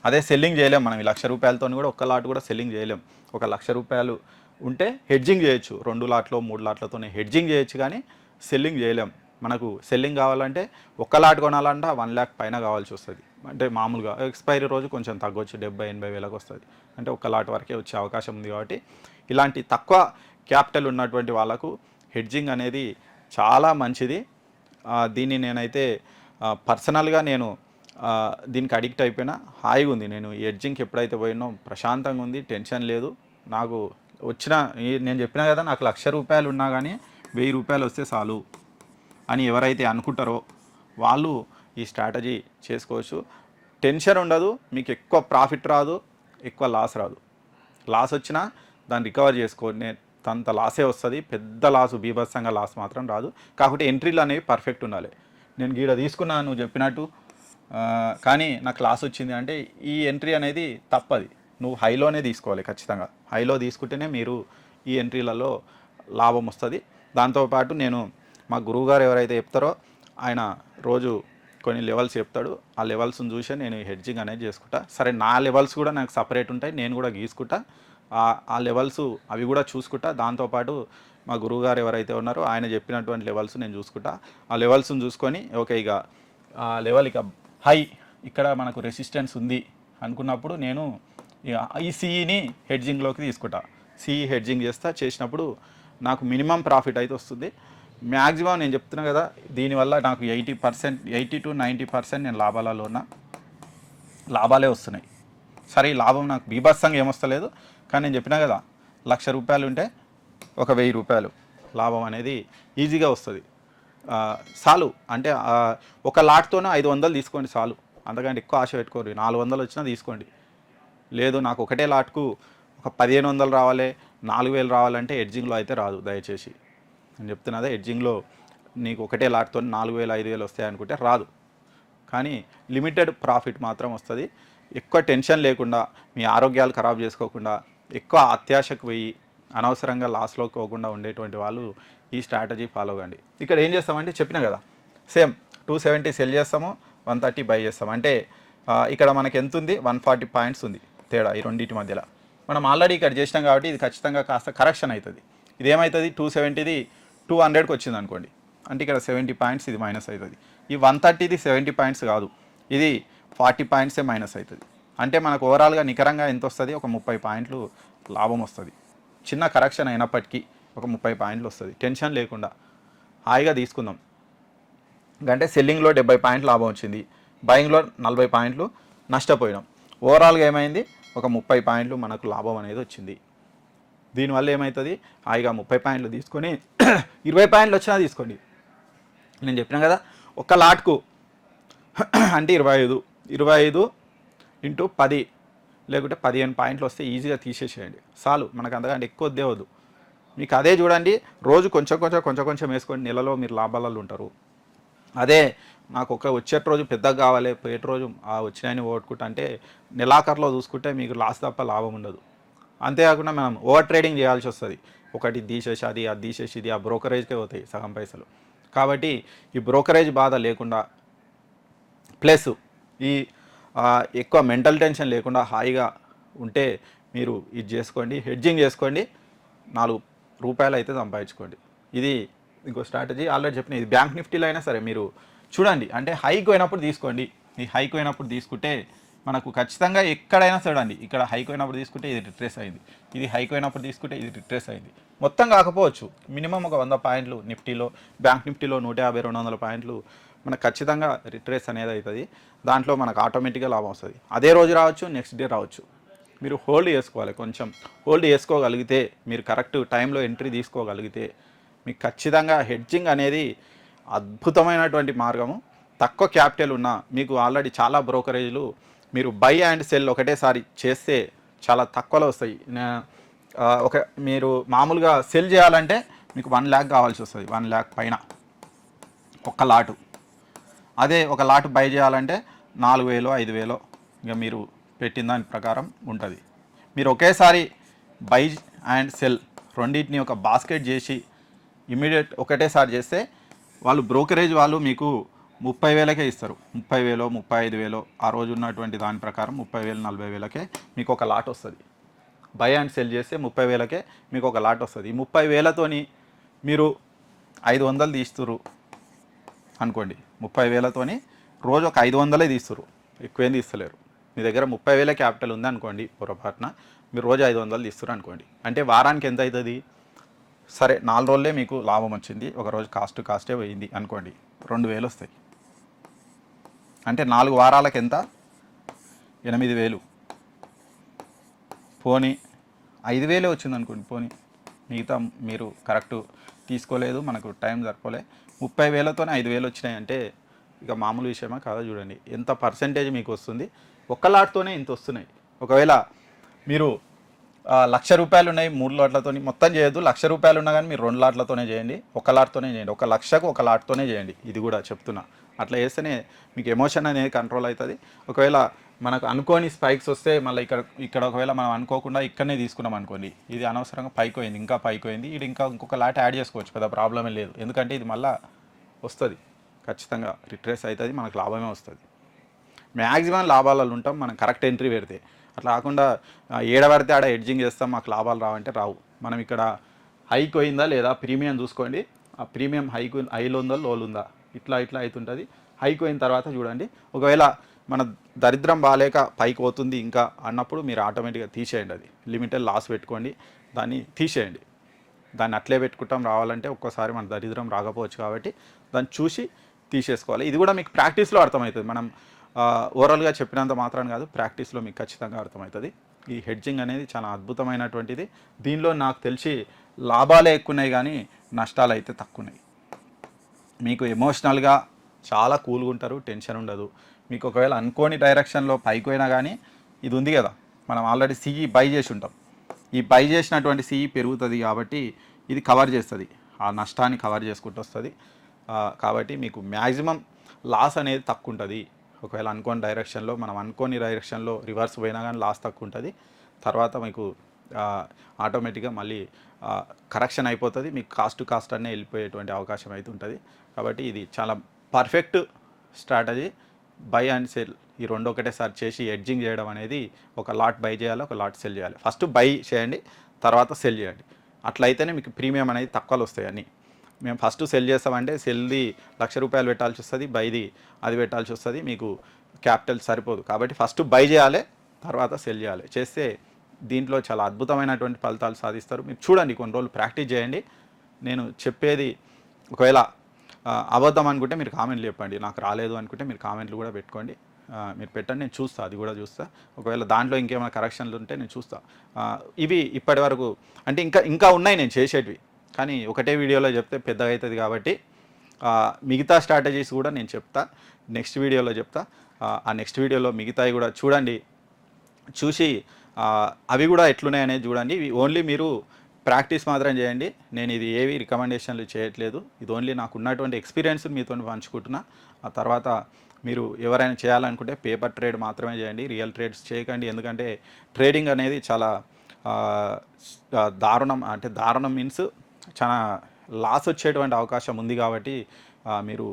అదే సెల్లింగ్ చేయలేం మనం, ఈ 1,00,000 రూపాయలతో కూడా ఒక్క లాట్ కూడా సెల్లింగ్ చేయలేం. ఒక 1,00,000 రూపాయలు ఉంటే హెడ్జింగ్ చేయొచ్చు, 2 లాట్లో 3 లాట్లతోనే హెడ్జింగ్ చేయొచ్చు, కానీ సెల్లింగ్ చేయలేం. మనకు సెల్లింగ్ కావాలంటే ఒక్క లాట్ కొనాలంటే 1,00,000 పైన కావాల్సి వస్తుంది. అంటే మామూలుగా ఎక్స్పైరీ రోజు కొంచెం తగ్గొచ్చు, 70-80 వేలకు వస్తుంది. అంటే ఒక్క లాట్ వరకే వచ్చే అవకాశం ఉంది. కాబట్టి ఇలాంటి తక్కువ క్యాపిటల్ ఉన్నటువంటి వాళ్ళకు హెడ్జింగ్ అనేది చాలా మంచిది. దీన్ని నేనైతే పర్సనల్గా నేను దీనికి అడిక్ట్ అయిపోయినా. హాయిగా ఉంది. నేను ఈ హెడ్జింగ్కి ఎప్పుడైతే పోయినో ప్రశాంతంగా ఉంది, టెన్షన్ లేదు. నాకు వచ్చిన నేను చెప్పినా కదా, నాకు ₹1,00,000 ఉన్నా కానీ ₹1,000 వస్తే చాలు అని ఎవరైతే అనుకుంటారో వాళ్ళు ఈ స్ట్రాటజీ చేసుకోవచ్చు. టెన్షన్ ఉండదు, మీకు ఎక్కువ ప్రాఫిట్ రాదు, ఎక్కువ లాస్ రాదు. లాస్ వచ్చినా దాన్ని రికవర్ చేసుకోండి, అంత లాసే వస్తుంది. పెద్ద లాసు, బీభత్సంగా లాస్ మాత్రం రాదు. కాకపోతే ఎంట్రీలు అనేవి పర్ఫెక్ట్ ఉండాలి. నేను గీడ తీసుకున్నాను నువ్వు చెప్పినట్టు, కానీ నాకు లాస్ వచ్చింది అంటే ఈ ఎంట్రీ అనేది తప్పది. నువ్వు హైలోనే తీసుకోవాలి ఖచ్చితంగా. హైలో తీసుకుంటేనే మీరు ఈ ఎంట్రీలలో లాభం వస్తుంది. దాంతోపాటు నేను మా గురువుగారు ఎవరైతే చెప్తారో ఆయన రోజు కొన్ని లెవెల్స్ చెప్తాడు. ఆ లెవెల్స్ని చూసే నేను హెడ్జింగ్ అనేది చేసుకుంటా. సరే, నా లెవెల్స్ కూడా నాకు సపరేట్ ఉంటాయి, నేను కూడా గీసుకుంటా. ఆ లెవెల్స్ అవి కూడా చూసుకుంటా. దాంతోపాటు మా గురువుగారు ఎవరైతే ఉన్నారో ఆయన చెప్పినటువంటి లెవెల్స్ నేను చూసుకుంటా. ఆ లెవెల్స్ని చూసుకొని ఓకే, ఇక ఆ లెవెల్ ఇక హై, ఇక్కడ మనకు రెసిస్టెన్స్ ఉంది అనుకున్నప్పుడు నేను ఈ సిఈని హెడ్జింగ్లోకి తీసుకుంటా. సిఈ హెడ్జింగ్ చేసినప్పుడు నాకు మినిమం ప్రాఫిట్ అయితే వస్తుంది. మ్యాక్సిమం నేను చెప్తున్నా కదా, దీనివల్ల నాకు 80% to 90% నేను లాభాలలో ఉన్న లాభాలే వస్తున్నాయి. సరే, ఈ లాభం నాకు బీభత్సంగా ఏమొస్తలేదు, కానీ నేను చెప్పినా కదా, ₹1,00,000 ఉంటే ఒక ₹1,000 లాభం అనేది ఈజీగా వస్తుంది. చాలు. అంటే ఒక లాట్తోనే 500 తీసుకోండి చాలు, అంతకంటే ఎక్కువ ఆశ పెట్టుకోరు. 400 వచ్చినా తీసుకోండి. లేదు నాకు ఒకటే లాట్కు ఒక 1,500 రావాలి, 4,000 రావాలంటే హెడ్జింగ్లో అయితే రాదు. దయచేసి నేను చెప్తున్నదే, హెడ్జింగ్లో నీకు ఒకటే లాట్తో 4,000 5,000 వస్తాయి అనుకుంటే రాదు. కానీ లిమిటెడ్ ప్రాఫిట్ మాత్రం వస్తుంది. ఎక్కువ టెన్షన్ లేకుండా, మీ ఆరోగ్యాలు ఖరాబ్ చేసుకోకుండా, ఎక్కువ అత్యాశకు పోయి అనవసరంగా లాస్లోకి పోకుండా ఉండేటువంటి వాళ్ళు ఈ స్ట్రాటజీ ఫాలో కండి. ఇక్కడ ఏం చేస్తామంటే చెప్పినా కదా, సేమ్ 270 సెల్ చేస్తాము, 130 బై చేస్తాం. అంటే ఇక్కడ మనకి ఎంత ఉంది, 140 పాయింట్స్ ఉంది తేడా ఈ రెండింటి మధ్యలో. మనం ఆల్రెడీ ఇక్కడ చేసినాం కాబట్టి ఇది ఖచ్చితంగా కాస్త కరెక్షన్ అవుతుంది. ఇది ఏమవుతుంది, 270ది 200కి వచ్చింది అనుకోండి, అంటే ఇక్కడ 70 పాయింట్స్ ఇది మైనస్ అవుతుంది. ఈ 130ది 70 పాయింట్స్ కాదు, ఇది 40 పాయింట్సే మైనస్ అవుతుంది. అంటే మనకు ఓవరాల్గా నికరంగా ఎంత వస్తుంది, ఒక 30 పాయింట్లు లాభం వస్తుంది. చిన్న కరెక్షన్ అయినప్పటికీ ఒక 30 పాయింట్లు వస్తుంది. టెన్షన్ లేకుండా హాయిగా తీసుకుందాం. అంటే సెల్లింగ్లో 70 పాయింట్లు లాభం వచ్చింది, బయింగ్లో 40 పాయింట్లు నష్టపోయినాం. ఓవరాల్గా ఏమైంది, ఒక 30 పాయింట్లు మనకు లాభం అనేది వచ్చింది. దీనివల్ల ఏమవుతుంది, హాయిగా 30 పాయింట్లు తీసుకొని 20 పాయింట్లు వచ్చినా తీసుకోండి. నేను చెప్పినా కదా, ఒక్క లాట్కు అంటే 25 ఇంటూ 10 లేకుంటే 15 పాయింట్లు వస్తే ఈజీగా తీసేసేయండి చాలు. మనకు అంతకంటే ఎక్కువ వద్దేవద్దు. మీకు అదే చూడండి, రోజు కొంచెం వేసుకోండి, నెలలో మీరు లాభాలలో ఉంటారు. అదే నాకు వచ్చేటి రోజు పెద్దగా కావాలి, పోయేటి రోజు వచ్చినాయని ఓట్టుకుంటా అంటే నెలాఖరులో చూసుకుంటే మీకు లాస్ తప్ప లాభం ఉండదు. అంతేకాకుండా మనం ఓవర్ ట్రేడింగ్ చేయాల్సి వస్తుంది. ఒకటి తీసేసి అది తీసేసి ఇది, ఆ బ్రోకరేజ్కే పోతాయి సగం పైసలు. కాబట్టి ఈ బ్రోకరేజ్ బాధ లేకుండా, ప్లస్ ఈ ఎక్కువ మెంటల్ టెన్షన్ లేకుండా హాయిగా ఉంటే మీరు ఇది చేసుకోండి, హెడ్జింగ్ చేసుకోండి, ₹4 అయితే సంపాదించుకోండి. ఇది ఇంకో స్ట్రాటజీ ఆల్రెడీ చెప్పిన. ఇది బ్యాంక్ నిఫ్టీలో అయినా సరే మీరు చూడండి, అంటే హైక్ పోయినప్పుడు తీసుకోండి. ఈ హైక్ పోయినప్పుడు తీసుకుంటే మనకు ఖచ్చితంగా ఎక్కడైనా చూడండి, ఇక్కడ హైక్ పోయినప్పుడు తీసుకుంటే ఇది రిట్రేస్ అయింది, ఇది హైక్ పోయినప్పుడు తీసుకుంటే ఇది రిట్రేస్ అయింది. మొత్తం కాకపోవచ్చు, మినిమం ఒక 100 పాయింట్లు నిఫ్టీలో, బ్యాంక్ నిఫ్టీలో 150-200 పాయింట్లు మనకు ఖచ్చితంగా రిట్రేస్ అనేది అవుతుంది. దాంట్లో మనకు ఆటోమేటిక్గా లాభం వస్తుంది. అదే రోజు రావచ్చు, నెక్స్ట్ డే రావచ్చు. మీరు హోల్డ్ చేసుకోవాలి. కొంచెం హోల్డ్ చేసుకోగలిగితే, మీరు కరెక్ట్ టైంలో ఎంట్రీ తీసుకోగలిగితే మీకు ఖచ్చితంగా హెడ్జింగ్ అనేది అద్భుతమైనటువంటి మార్గము. తక్కువ క్యాపిటల్ ఉన్న మీకు ఆల్రెడీ చాలా బ్రోకరేజ్లు మీరు బై అండ్ సెల్ ఒకటేసారి చేస్తే చాలా తక్కువలో వస్తాయి. మీరు మామూలుగా సెల్ చేయాలంటే మీకు 1 lakh కావాల్సి వస్తుంది, 1 lakh పైన ఒక్క లాటు. అదే ఒక లాటు బై చేయాలంటే 4,000 5,000 ఇక మీరు పెట్టిన దాని ప్రకారం ఉంటుంది. మీరు ఒకేసారి బై అండ్ సెల్ రెండింటిని ఒక బాస్కెట్ చేసి ఇమీడియట్ ఒకటేసారి చేస్తే వాళ్ళు బ్రోకరేజ్ వాళ్ళు మీకు 30,000కే ఇస్తారు. 30,000 35,000 ఆ రోజు ఉన్నటువంటి దాని ప్రకారం 30,000 40,000కే మీకు ఒక లాట్ వస్తుంది. బై అండ్ సెల్ చేస్తే 30,000కే మీకు ఒక లాట్ వస్తుంది. ఈ 30,000తోని మీరు 500 తీస్తురు, అనుకోండి, 30,000తోని రోజు ఒక 500 తీస్తురు, ఎక్కువేం తీస్తలేరు. మీ దగ్గర 30,000 క్యాపిటల్ ఉంది అనుకోండి, పొరపాటున మీరు రోజు 500 తీస్తురు అనుకోండి, అంటే వారానికి ఎంత అవుతుంది? సరే 4 రోజులే మీకు లాభం వచ్చింది, ఒక రోజు కాస్టే పోయింది అనుకోండి, 2,000 వస్తాయి. అంటే 4 వారాలకు ఎంత? 8,000. పోనీ 5,000 వచ్చింది అనుకోండి, పోనీ మిగతా మీరు కరెక్ట్ తీసుకోలేదు, మనకు టైం సరిపోలే, 30,000తోనే 5,000 వచ్చినాయి అంటే ఇక మామూలు విషయమా కాదా? చూడండి ఎంత పర్సెంటేజ్ మీకు వస్తుంది. ఒక్క లాట్తోనే ఇంత వస్తున్నాయి. ఒకవేళ మీరు 1,00,000 రూపాయలు ఉన్నాయి 3 లాట్లతో, మొత్తం చేయొద్దు. 1,00,000 రూపాయలు ఉన్నా కానీ మీరు 2 లాట్లతోనే చేయండి, ఒక లాట్తోనే చేయండి, 1,00,000కు ఒక లాట్తోనే చేయండి. ఇది కూడా చెప్తున్నా, అట్లా చేస్తేనే మీకు ఎమోషన్ అనేది కంట్రోల్ అవుతుంది. ఒకవేళ మనకు అనుకోని స్పైక్స్ వస్తే మళ్ళీ ఇక్కడ ఒకవేళ మనం అనుకోకుండా ఇక్కడనే తీసుకున్నాం అనుకోండి, ఇది అనవసరంగా పైకి పోయింది, ఇంకా పైకి పోయింది, ఇది ఇంకొక లాట్ యాడ్ చేసుకోవచ్చు, పెద్ద ప్రాబ్లమే లేదు. ఎందుకంటే ఇది మళ్ళీ వస్తుంది, ఖచ్చితంగా రిట్రేస్ అవుతుంది, మనకు లాభమే వస్తుంది. మ్యాక్సిమం లాభాలలో ఉంటాం మనం కరెక్ట్ ఎంట్రీ పెడితే. అట్లా కాకుండా ఏడబడితే ఆడ ఎడ్జింగ్ చేస్తాం, మాకు లాభాలు రావంటే రావు. మనం ఇక్కడ హైక్ పోయిందా లేదా ప్రీమియం చూసుకోండి, ఆ ప్రీమియం హైలో ఉందా లోలు ఉందా, ఇట్లా అవుతుంటుంది. హైక్ పోయిన తర్వాత చూడండి, ఒకవేళ మన దరిద్రం బాగాలేక పైకి పోతుంది ఇంకా అన్నప్పుడు మీరు ఆటోమేటిక్గా తీసేయండి, అది లిమిటెడ్ లాస్ పెట్టుకోండి, దాన్ని తీసేయండి. దాన్ని అట్లే పెట్టుకుంటాం రావాలంటే ఒక్కోసారి మన దరిద్రం రాకపోవచ్చు, కాబట్టి దాన్ని చూసి తీసేసుకోవాలి. ఇది కూడా మీకు ప్రాక్టీస్లో అర్థమవుతుంది. మనం ఓవరాల్గా చెప్పినంత మాత్రాన్ని కాదు, ప్రాక్టీస్లో మీకు ఖచ్చితంగా అర్థమవుతుంది. ఈ హెడ్జింగ్ అనేది చాలా అద్భుతమైనటువంటిది. దీనిలో నాకు తెలిసి లాభాలే ఎక్కువన్నాయి కానీ నష్టాలు అయితే తక్కువన్నాయి. మీకు ఎమోషనల్గా చాలా కూల్గా ఉంటారు, టెన్షన్ ఉండదు. మీకు ఒకవేళ అనుకోని డైరెక్షన్లో పైకి పోయినా కానీ ఇది ఉంది కదా, మనం ఆల్రెడీ సిఈ బై చేసి ఉంటాం, ఈ బై చేసినటువంటి సిఈ పెరుగుతుంది కాబట్టి ఇది కవర్ చేస్తుంది, ఆ నష్టాన్ని కవర్ చేసుకుంటూ వస్తుంది. కాబట్టి మీకు మ్యాక్సిమం లాస్ అనేది తక్కువ ఉంటుంది. ఒకవేళ అనుకోని డైరెక్షన్లో, మనం అనుకోని డైరెక్షన్లో రివర్స్ పోయినా కానీ లాస్ తక్కువ ఉంటుంది. తర్వాత మీకు ఆటోమేటిక్గా మళ్ళీ కరెక్షన్ అయిపోతుంది, మీకు కాస్ట్ అన్నీ వెళ్ళిపోయేటువంటి అవకాశం అయితే ఉంటుంది. కాబట్టి ఇది చాలా perfect strategy. By and cell ఈ రెండు ఒకటేసారి చేసి ఎడ్జింగ్ చేయడం అనేది, ఒక లాట్ బై చేయాలి, ఒక లాట్ సెల్ చేయాలి. ఫస్ట్ బై చేయండి, తర్వాత సెల్ చేయండి. అట్లయితేనే మీకు ప్రీమియం అనేది తక్కువలు వస్తాయి. అన్నీ మేము ఫస్ట్ సెల్ చేస్తామంటే సెల్ది 1,00,000 రూపాయలు పెట్టాల్సి వస్తుంది, బైది అది పెట్టాల్సి వస్తుంది, మీకు క్యాపిటల్ సరిపోదు. కాబట్టి ఫస్ట్ బై చేయాలి, తర్వాత సెల్ చేయాలి. చేస్తే దీంట్లో చాలా అద్భుతమైనటువంటి ఫలితాలు సాధిస్తారు. మీరు చూడండి, కొన్ని రోజులు ప్రాక్టీస్ చేయండి. నేను చెప్పేది ఒకవేళ అబద్ధం అనుకుంటే మీరు కామెంట్లు చెప్పండి, నాకు రాలేదు అనుకుంటే మీరు కామెంట్లు కూడా పెట్టుకోండి, మీరు పెట్టండి, నేను చూస్తా, అది కూడా చూస్తా. ఒకవేళ దాంట్లో ఇంకేమైనా కరెక్షన్లు ఉంటే నేను చూస్తా. ఇవి ఇప్పటి వరకు అంటే ఇంకా ఉన్నాయి నేను చేసేటివి, కానీ ఒకటే వీడియోలో చెప్తే పెద్దగా అవుతుంది. కాబట్టి మిగతా స్ట్రాటజీస్ కూడా నేను చెప్తా, నెక్స్ట్ వీడియోలో చెప్తా. ఆ నెక్స్ట్ వీడియోలో మిగతాయి కూడా చూడండి, చూసి అవి కూడా ఎట్లున్నాయి అనేది చూడండి. ఓన్లీ మీరు ప్రాక్టీస్ మాత్రం చేయండి. నేను ఇది ఏవి రికమెండేషన్లు చేయట్లేదు, ఇది ఓన్లీ నాకు ఉన్నటువంటి ఎక్స్పీరియన్స్ మీతో పంచుకుంటున్నా. ఆ తర్వాత మీరు ఎవరైనా చేయాలనుకుంటే పేపర్ ట్రేడ్ మాత్రమే చేయండి, రియల్ ట్రేడ్స్ చేయకండి. ఎందుకంటే ట్రేడింగ్ అనేది చాలా దారుణం, అంటే దారుణం మీన్స్ చాలా లాస్ వచ్చేటువంటి అవకాశం ఉంది. కాబట్టి మీరు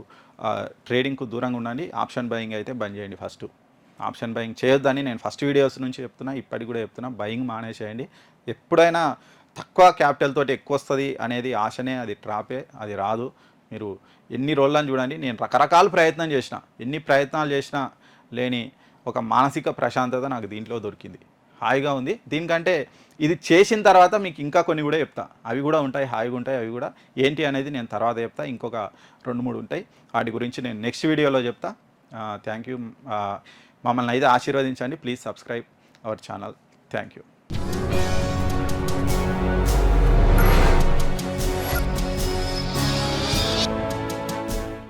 ట్రేడింగ్కు దూరంగా ఉండండి. ఆప్షన్ బయింగ్ అయితే బంద్ చేయండి. ఫస్ట్ ఆప్షన్ బయింగ్ చేయొద్దని నేను ఫస్ట్ వీడియోస్ నుంచి చెప్తున్నా, ఇప్పటికి కూడా చెప్తున్నా, బయింగ్ మానేసేయండి. ఎప్పుడైనా తక్కువ క్యాపిటల్ తోటి ఎక్కువ వస్తుంది అనేది ఆశనే, అది ట్రాపే, అది రాదు. మీరు ఎన్ని రోజులని చూడండి, నేను రకరకాల ప్రయత్నం చేసిన, ఎన్ని ప్రయత్నాలు చేసినా లేని ఒక మానసిక ప్రశాంతత నాకు దీంట్లో దొరికింది, హాయిగా ఉంది. దీనికంటే ఇది చేసిన తర్వాత మీకు ఇంకా కొన్ని కూడా చెప్తా, అవి కూడా ఉంటాయి, హాయిగా ఉంటాయి. అవి కూడా ఏంటి అనేది నేను తర్వాత చెప్తా, ఇంకొక 2-3 ఉంటాయి, వాటి గురించి నేను నెక్స్ట్ వీడియోలో చెప్తా. Thank you. మమ్మల్ని అయితే ఆశీర్వదించండి. Please subscribe our channel. Thank you.